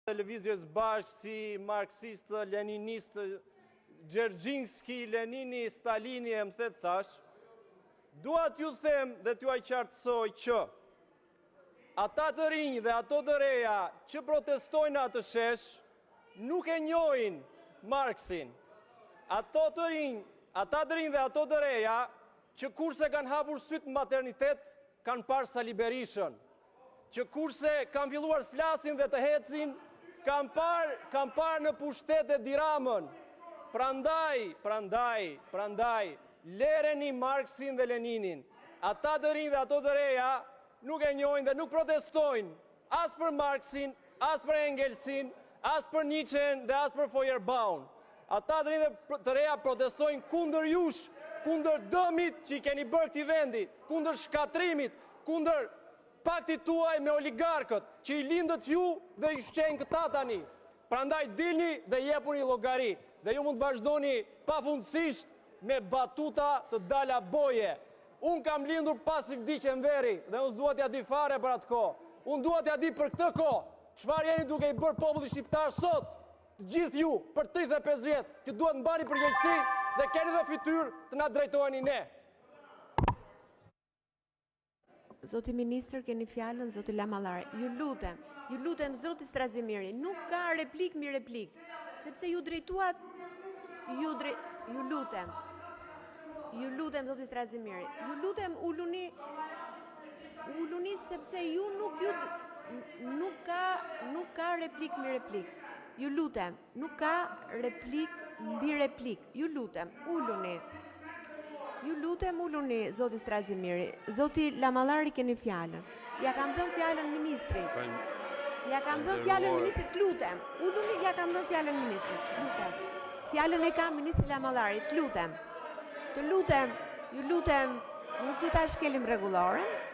televizjes bashkë si marksistë, leninistë, Gjergjinski, Lenini, Stalini e më thetë thash, dua t'ju them dhe t'ju qartësoj që ata të rinj dhe ato të reja që protestojnë atë shesh, nuk e njohin Marksin. Ata të rinj dhe ato të reja që kurse kanë hapur sytë maternitet, kanë parë Sali Berishën, që kurse kanë filluar të flasin dhe të hecin, kanë parë në pushtet e Diramën. Prandaj, lereni Marksin dhe Leninin. Ata të rinj dhe ato të reja nuk e njohin dhe nuk protestojnë as për Marksin, as për Engelsin, as për Nietzschen dhe as për Feuerbach. Ata të rinj dhe të reja protestojnë kundër jush, kundër dëmit që i keni bërë këtij vendi, kundër shkatrimit, kundër paktit tuaj me oligarkët, që i lindët ju dhe i shqenë këta tani. Prandaj dilni dhe jepuni llogari, dhe ju mund të vazhdoni pafundësisht me batuta të dala boje. Unë kam lindur pas i vdiqen veri, dhe unë s'dua t'ja di fare për atë kohë. Unë dua t'ja di për këtë kohë, çfarë jeni duke i bërë popullit shqiptar sot, të gjithë ju, për 35 vjet, që duhet mbani përgjegjësi dhe keni dhe fytyrë të na drejtoheni ne. Zoti Ministër, keni fjalën, zoti Lamallari. Ju lutem, zoti Strazimiri, nuk ka replik mi replik, sepse ju drejtuat, ju lutem, zoti Strazimiri, ju lutem uluni sepse ju nuk ka replik mi replik. Ju lutem, nuk ka replik mbi replik. Ju lutem, uluni. Ju lutem, uluni, zoti Strazimiri. Zoti Lamallari, keni fjalën. Ja kam dhënë fjalën ministrit. Lutem. Uluni, ja kam dhënë fjalën ministrit. Lutem. Fjalën e ka ministri Lamallari. Të lutem. Ju lutem, nuk do ta shkelim rregulloren.